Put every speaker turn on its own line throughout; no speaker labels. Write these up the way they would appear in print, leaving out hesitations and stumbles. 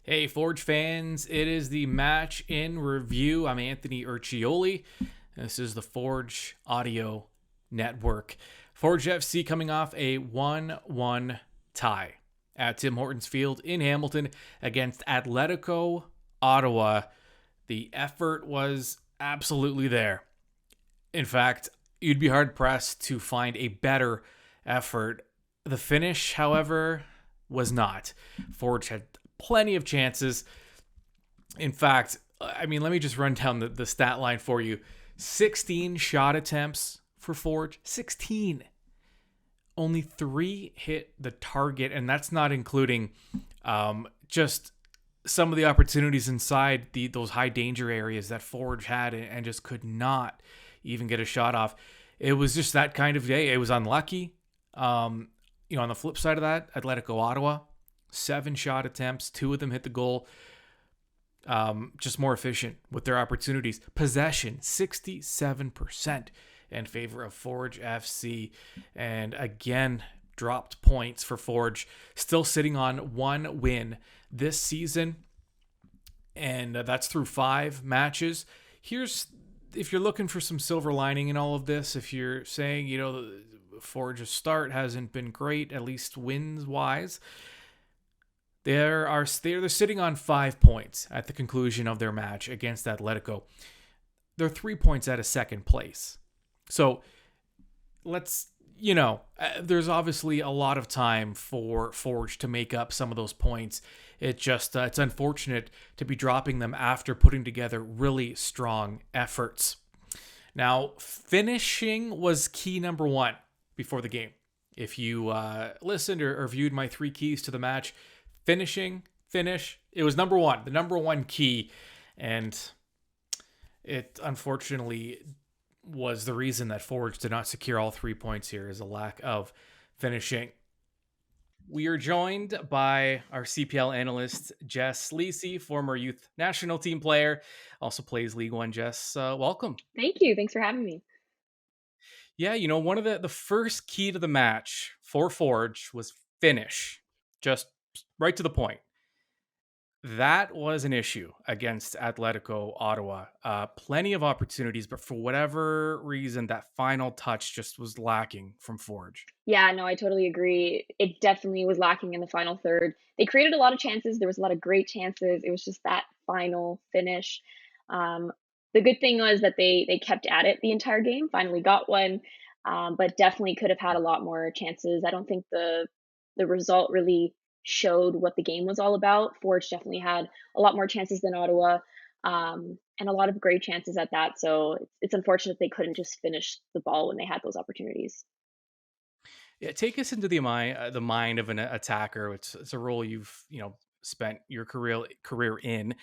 Hey, Forge fans, it is the match in review. I'm Anthony Urciuoli. This is the Forge Audio Network. Forge FC coming off a 1-1 tie at Tim Hortons Field in Hamilton against Atletico Ottawa. The effort was absolutely there. In fact, you'd be hard pressed to find a better effort. The finish, however, was not. Forge had plenty of chances. In fact, let me just run down the stat line for you. 16 shot attempts for Forge. 16. Only 3 hit the target, and that's not including just some of the opportunities inside those high danger areas that Forge had and just could not even get a shot off. It was just that kind of day. It was unlucky. On the flip side of that, Atletico Ottawa, 7 shot attempts, 2 of them hit the goal. Just more efficient with their opportunities. Possession, 67% in favor of Forge FC. And again, dropped points for Forge. Still sitting on 1 win this season. And that's through 5 matches. If you're looking for some silver lining in all of this, if you're saying, Forge's start hasn't been great, at least wins wise, they're sitting on 5 points at the conclusion of their match against Atletico. They're 3 points out of second place. So there's obviously a lot of time for Forge to make up some of those points. It's unfortunate to be dropping them after putting together really strong efforts. Now, finishing was key number 1 before the game. If you listened or viewed my 3 keys to the match, finish, it was number 1, the number 1 key. And it unfortunately was the reason that Forge did not secure all 3 points here, is a lack of finishing. We are joined by our CPL analyst, Jess Lisi, former youth national team player, also plays League One. Jess, welcome.
Thank you. Thanks for having me.
Yeah, one of the first key to the match for Forge was finish, just right to the point. That was an issue against Atletico Ottawa. Plenty of opportunities, but for whatever reason, that final touch just was lacking from Forge.
Yeah, no, I totally agree. It definitely was lacking in the final third. They created a lot of chances. There was a lot of great chances. It was just that final finish. Um, the good thing was that they kept at it the entire game. Finally got one, but definitely could have had a lot more chances. I don't think the result really showed what the game was all about. Forge definitely had a lot more chances than Ottawa, and a lot of great chances at that. So it's unfortunate they couldn't just finish the ball when they had those opportunities.
Yeah, take us into the mind of an attacker. It's a role you've spent your career in.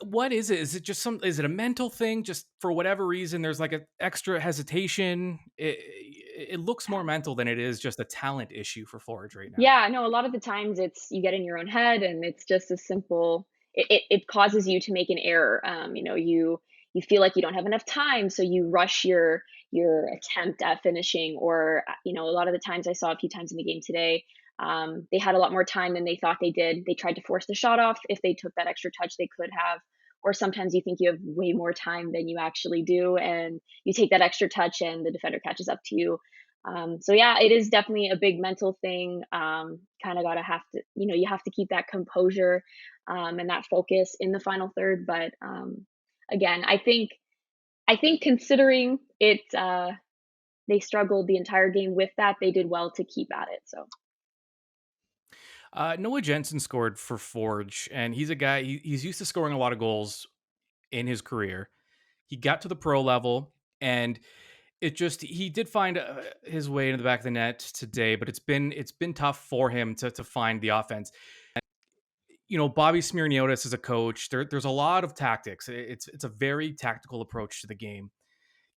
What is it? Is it just is it a mental thing? Just for whatever reason, there's like an extra hesitation. It looks more mental than it is just a talent issue for Forge right now.
Yeah, no, a lot of the times it's you get in your own head and it's just as simple. It causes you to make an error. You feel like you don't have enough time, so you rush your attempt at finishing. Or a lot of the times I saw a few times in the game today, they had a lot more time than they thought they did. They tried to force the shot off. If they took that extra touch, they could have. Or sometimes you think you have way more time than you actually do, and you take that extra touch, and the defender catches up to you. So yeah, it is definitely a big mental thing. Kind of gotta have to, you have to keep that composure and that focus in the final third. But again, I think considering it, they struggled the entire game with that. They did well to keep at it. So
Noah Jensen scored for Forge, and he's a guy. He's used to scoring a lot of goals in his career. He got to the pro level, and he did find his way into the back of the net today, but it's been tough for him to find the offense. Bobby Smirniotis as a coach, there's a lot of tactics. It's a very tactical approach to the game.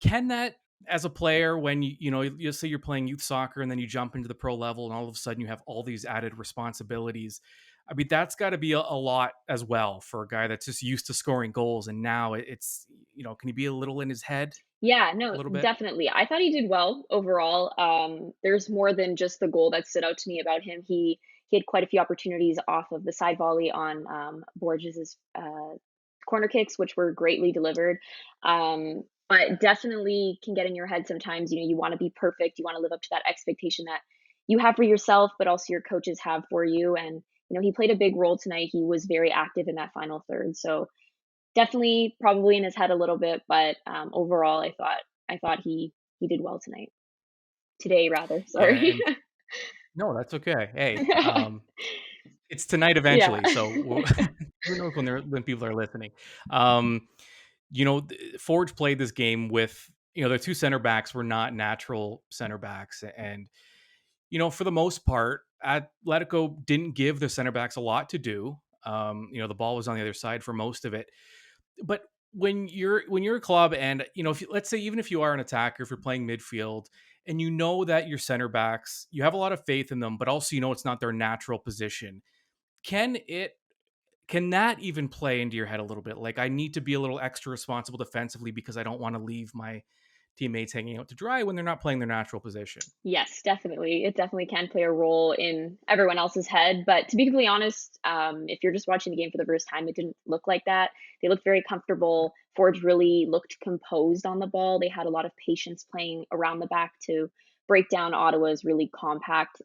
Can that, as a player, when you say you're playing youth soccer and then you jump into the pro level and all of a sudden you have all these added responsibilities, I mean, that's got to be a lot as well for a guy that's just used to scoring goals, and now it's can he be a little in his head
yeah,
a
no,
little bit?
definitely. I thought he did well overall. There's more than just the goal that stood out to me about him. he had quite a few opportunities off of the side volley on Borges's corner kicks, which were greatly delivered. But definitely can get in your head sometimes. You know, you want to be perfect. You want to live up to that expectation that you have for yourself, but also your coaches have for you. And you know, he played a big role tonight. He was very active in that final third. So definitely, probably in his head a little bit, but overall, I thought he did well tonight. Today, rather.
Yeah,
Sorry.
and no, that's okay. Hey, it's tonight
Yeah.
eventually, so who knows when people are listening. Um, Forge played this game with, their two center backs were not natural center backs, and for the most part, Atletico didn't give the center backs a lot to do. The ball was on the other side for most of it. But when you're a club, and if let's say even if you are an attacker, if you're playing midfield, and you know that your center backs, you have a lot of faith in them, but also it's not their natural position. Can it can that even play into your head a little bit? Like, I need to be a little extra responsible defensively because I don't want to leave my teammates hanging out to dry when they're not playing their natural position.
Yes, definitely. It definitely can play a role in everyone else's head. But to be completely honest, if you're just watching the game for the first time, it didn't look like that. They looked very comfortable. Forge really looked composed on the ball. They had a lot of patience playing around the back to break down Ottawa's really compact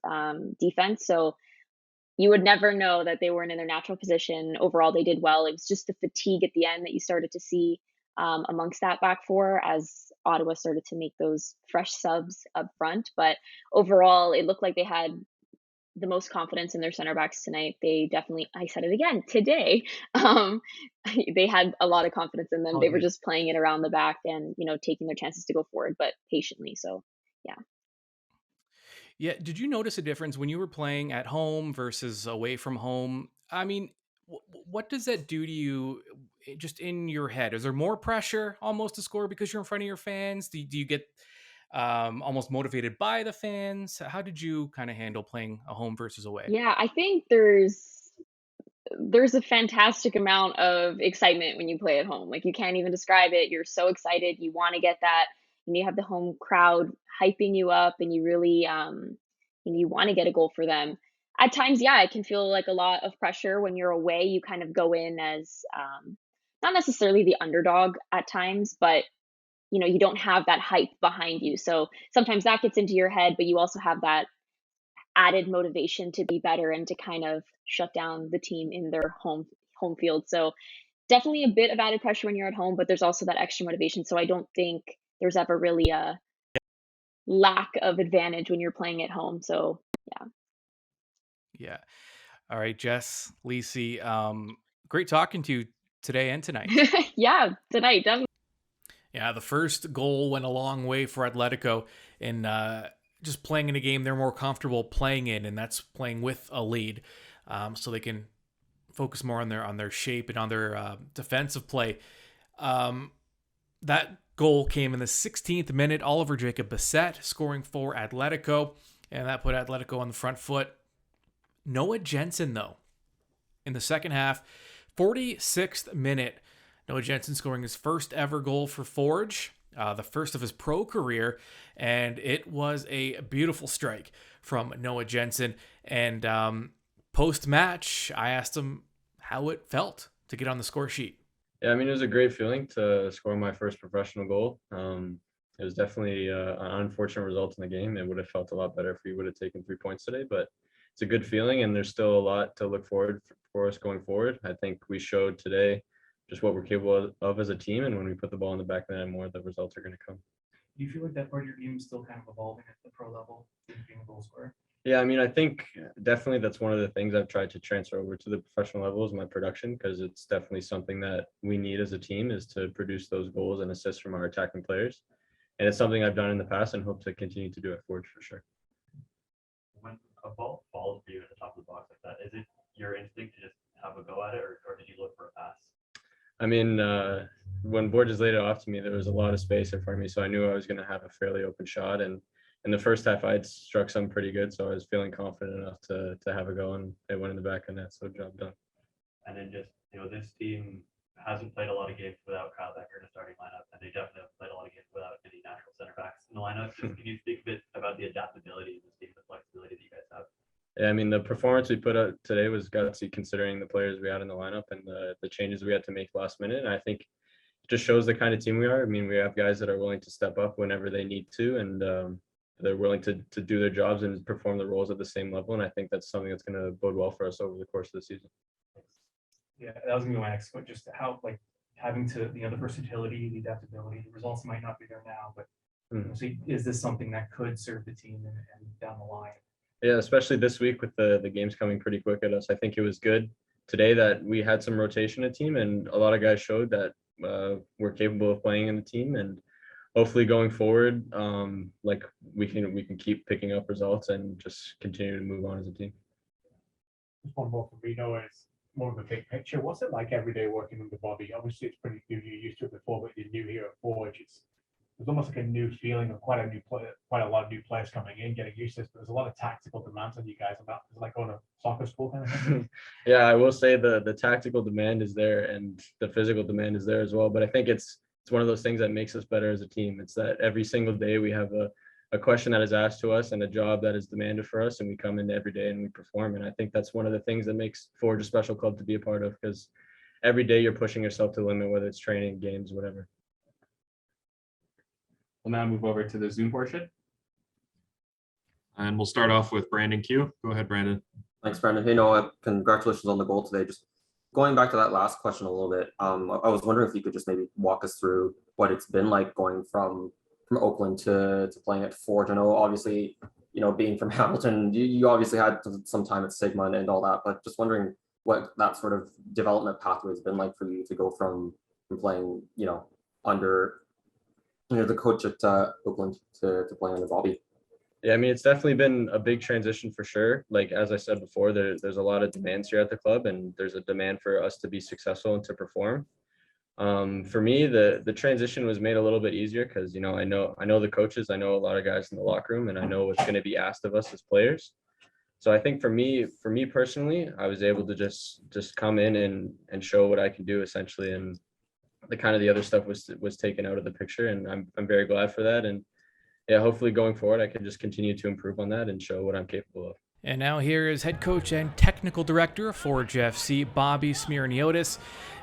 defense. So you would never know that they weren't in their natural position. Overall, they did well. It was just the fatigue at the end that you started to see amongst that back four as Ottawa started to make those fresh subs up front. But overall, it looked like they had the most confidence in their center backs tonight. They definitely, I said it again today, um, they had a lot of confidence in them.
Oh,
They were
good.
just playing it around the back and, you know, taking their chances to go forward, but patiently. So, yeah.
Yeah. Did you notice a difference when you were playing at home versus away from home? I mean, what does that do to you, just in your head? Is there more pressure almost to score because you're in front of your fans? Do you get almost motivated by the fans? How did you kind of handle playing a home versus away?
Yeah, I think there's a fantastic amount of excitement when you play at home. Like you can't even describe it. You're so excited. You want to get that, and you have the home crowd hyping you up, and you really and you want to get a goal for them. At times, yeah, it can feel like a lot of pressure when you're away. You kind of go in as not necessarily the underdog at times, but you know, you don't have that hype behind you. So sometimes that gets into your head, but you also have that added motivation to be better and to kind of shut down the team in their home field. So definitely a bit of added pressure when you're at home, but there's also that extra motivation. So I don't think there's ever really a lack of advantage when you're playing at home. So yeah.
Yeah. All right, Jess, Lisi, great talking to you today and tonight.
Yeah, tonight definitely.
Yeah, the first goal went a long way for Atletico in just playing in a game they're more comfortable playing in, and that's playing with a lead, so they can focus more on their shape and on their defensive play. Um, that goal came in the 16th minute. Oliver Jacob Bissett scoring for Atletico, and that put Atletico on the front foot. Noah Jensen, though, in the second half, 46th minute, Noah Jensen scoring his first ever goal for Forge, the first of his pro career, and it was a beautiful strike from Noah Jensen. And post match, I asked him how it felt to get on the score sheet.
Yeah, I mean, it was a great feeling to score my first professional goal. It was definitely an unfortunate result in the game. It would have felt a lot better if we would have taken 3 points today, but it's a good feeling, and there's still a lot to look forward for us going forward. I think we showed today just what we're capable of as a team, and when we put the ball in the back of the net more, the results are going to come.
Do you feel like that part of your game is still kind of evolving at the pro level, being a goal scorer?
Yeah, I mean, I think definitely that's one of the things I've tried to transfer over to the professional level is my production, because it's definitely something that we need as a team is to produce those goals and assists from our attacking players. And it's something I've done in the past and hope to continue to do at Forge for sure.
When a ball falls for you at the top of the box like that, is it your instinct to just have a go at it, or did you look for a pass?
I mean, when Borges laid it off to me, there was a lot of space in front of me, so I knew I was going to have a fairly open shot. And in the first half, I had struck some pretty good, so I was feeling confident enough to have a go, and it went in the back of the net, so job done.
And then just, this team hasn't played a lot of games without Kyle Becker in the starting lineup, and they definitely have played a lot of games without any natural center backs in the lineup. Just can you speak a bit about the adaptability of this team, the flexibility that you guys have?
Yeah, I mean, the performance we put out today was gutsy considering the players we had in the lineup and the changes we had to make last minute. And I think it just shows the kind of team we are. I mean, we have guys that are willing to step up whenever they need to, and they're willing to do their jobs and perform the roles at the same level. And I think that's something that's going to bode well for us over the course of the season.
Yeah, that was gonna be my next question, just how, like, having to, the versatility, the adaptability, the results might not be there now, but so is this something that could serve the team and down the line?
Yeah, especially this week with the games coming pretty quick at us. I think it was good today that we had some rotation in the team, and a lot of guys showed that we're capable of playing in the team. And hopefully going forward, like we can keep picking up results and just continue to move on as a team.
Just one more from me, Noah, is more of a big picture. What's it like every day working under Bobby? Obviously, it's pretty new. You're used to it before, but you're new here at Forge. It's almost like a new feeling of quite a lot of new players coming in, getting used to this. But there's a lot of tactical demands on you guys. It's like going to soccer school kind of thing.
Yeah, I will say the tactical demand is there and the physical demand is there as well. But I think it's one of those things that makes us better as a team. It's that every single day we have a question that is asked to us and a job that is demanded for us, and we come in every day and we perform. And I think that's one of the things that makes Forge a special club to be a part of, because every day you're pushing yourself to the limit, whether it's training, games, whatever.
We'll now move over to the Zoom portion. And we'll start off with Brandon Q. Go ahead, Brandon.
Thanks, Brandon. Hey, Noah, congratulations on the goal today. Just going back to that last question a little bit, I was wondering if you could just maybe walk us through what it's been like going from Oakland to playing at Forge. I know, obviously, being from Hamilton, you obviously had some time at Sigma and all that, but just wondering what that sort of development pathway has been like for you to go from playing, under the coach at Oakland to playing under Bobby.
Yeah, I mean, it's definitely been a big transition for sure. Like, as I said before, there's a lot of demands here at the club, and there's a demand for us to be successful and to perform. For me, the transition was made a little bit easier because, I know the coaches, I know a lot of guys in the locker room, and I know what's going to be asked of us as players. So I think for me personally, I was able to just come in and show what I can do essentially. And the other stuff was taken out of the picture, and I'm very glad for that. And yeah, hopefully going forward, I can just continue to improve on that and show what I'm capable of.
And now here is head coach and technical director for FC, Bobby Smirniotis,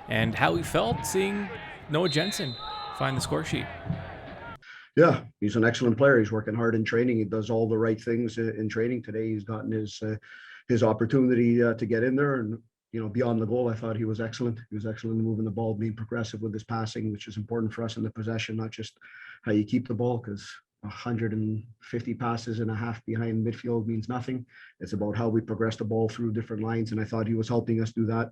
and how he felt seeing Noah Jensen find the score sheet.
Yeah, he's an excellent player. He's working hard in training. He does all the right things in training. Today, he's gotten his opportunity to get in there, and beyond the goal, I thought he was excellent. He was excellent in moving the ball, being progressive with his passing, which is important for us in the possession, not just how you keep the ball, because 150 passes and a half behind midfield means nothing. It's about how we progress the ball through different lines, and I thought he was helping us do that.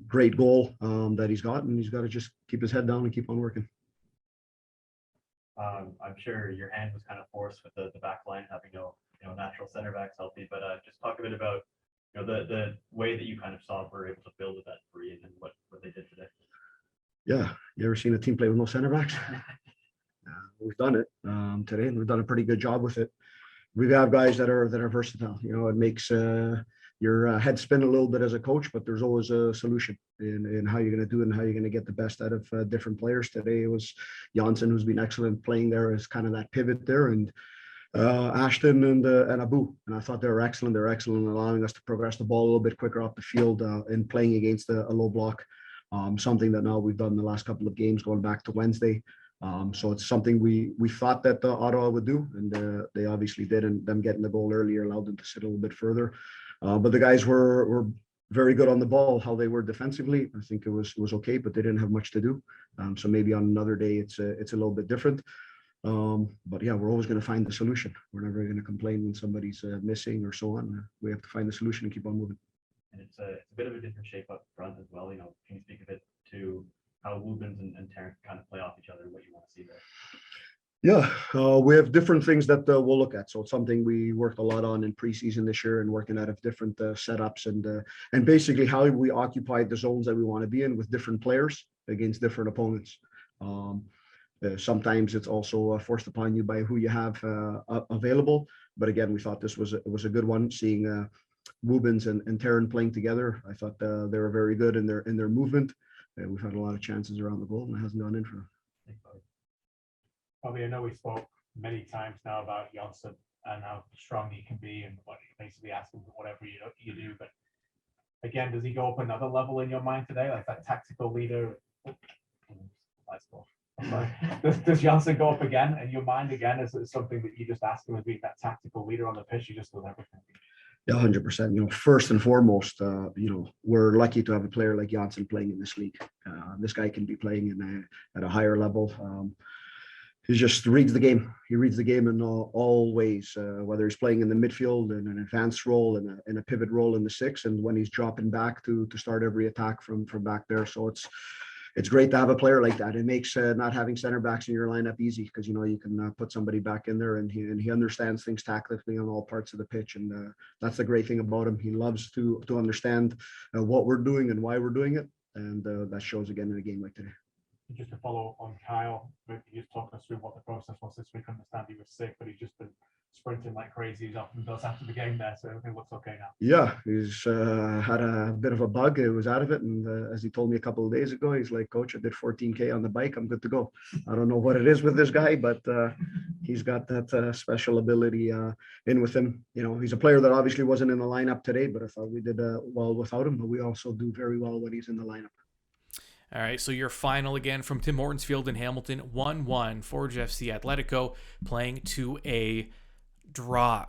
Great goal that he's got, and he's got to just keep his head down and keep on working.
I'm sure your hand was kind of forced with the back line having no natural center backs healthy, but just talk a bit about the way that you kind of saw we're able to build with that three and what they did today.
Yeah, you ever seen a team play with no center backs? We've done it today, and we've done a pretty good job with it. We have guys that are versatile. It makes your head spin a little bit as a coach, but there's always a solution in how you're going to do it and how you're going to get the best out of different players. Today it was Jensen, who's been excellent playing there as kind of that pivot there, and Ashton and Abu. And I thought they were excellent. They're excellent in allowing us to progress the ball a little bit quicker off the field and playing against a low block. Something that now we've done the last couple of games going back to Wednesday. So it's something we thought that Ottawa would do, and they obviously did, and them getting the goal earlier allowed them to sit a little bit further. But the guys were very good on the ball. How they were defensively, I think it was okay, but they didn't have much to do. So maybe on another day it's a little bit different. But yeah, we're always going to find the solution. We're never going to complain when somebody's missing or so on. We have to find the solution and keep on moving.
And it's a bit of a different shape up front as well. Can you speak a bit to how Lubins and Tarrant kind of play off each other and what you want to see there?
Yeah, we have different things that we'll look at. So it's something we worked a lot on in preseason this year and working out of different setups and basically how we occupy the zones that we want to be in with different players against different opponents. Sometimes it's also forced upon you by who you have available. But again, we thought this was a good one. Seeing Lubins and Tarrant playing together, I thought they were very good in their movement. We've had a lot of chances around the goal, and it hasn't gone in for them.
Bobby, I know we spoke many times now about Jensen and how strong he can be, and what basically ask him whatever you do. But again, does he go up another level in your mind today, like that tactical leader? Does Jensen go up again in your mind again? Is it something that you just ask him as being that tactical leader on the pitch? He just does everything.
Yeah, 100%. You know, first and foremost, you know, we're lucky to have a player like Jensen playing in this league. This guy can be playing at a higher level. He just reads the game. He reads the game in all ways, whether he's playing in the midfield in an advanced role, in a pivot role in the six, and when he's dropping back to start every attack from back there. So it's great to have a player like that. It makes not having center backs in your lineup easy, because you know you can put somebody back in there, and he understands things tactically on all parts of the pitch, and that's the great thing about him. He loves to understand what we're doing and why we're doing it, and that shows again in a game like today.
Just to follow on Kyle, he just talked us through what the process was this week. I understand he was sick, but he's just been sprinting like crazy. He often does after the game there, so everything looks okay now.
Yeah, he's had a bit of a bug. It was out of it, and as he told me a couple of days ago, he's like, "Coach, I did 14K on the bike. I'm good to go." I don't know what it is with this guy, but he's got that special ability in with him. You know, he's a player that obviously wasn't in the lineup today, but I thought we did well without him. But we also do very well when he's in the lineup.
All right, so your final again from Tim Hortons Field in Hamilton, 1-1, Forge FC Atletico playing to a draw.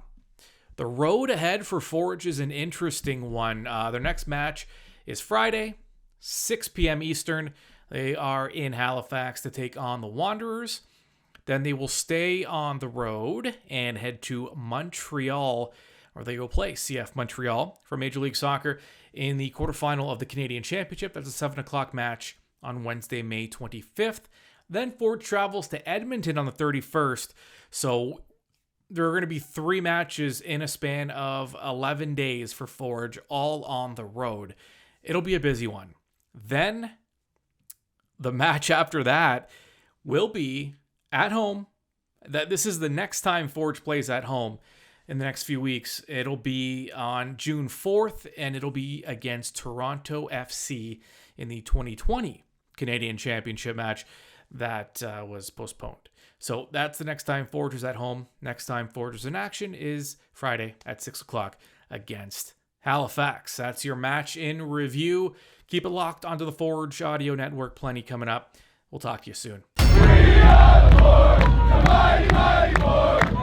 The road ahead for Forge is an interesting one. Their next match is Friday, 6 p.m. Eastern. They are in Halifax to take on the Wanderers. Then they will stay on the road and head to Montreal, where they will play CF Montreal for Major League Soccer in the quarterfinal of the Canadian Championship. That's a 7 o'clock match on Wednesday, May 25th. Then Forge travels to Edmonton on the 31st. So there are going to be 3 matches in a span of 11 days for Forge, all on the road. It'll be a busy one. Then the match after that will be at home. This is the next time Forge plays at home. In the next few weeks, it'll be on June 4th, and it'll be against Toronto FC in the 2020 Canadian Championship match that was postponed. So that's the next time Forge is at home. Next time Forge is in action is Friday at 6 o'clock against Halifax. That's your match in review. Keep it locked onto the Forge Audio Network. Plenty coming up. We'll talk to you soon.
We are the Forge, the mighty, mighty Forge.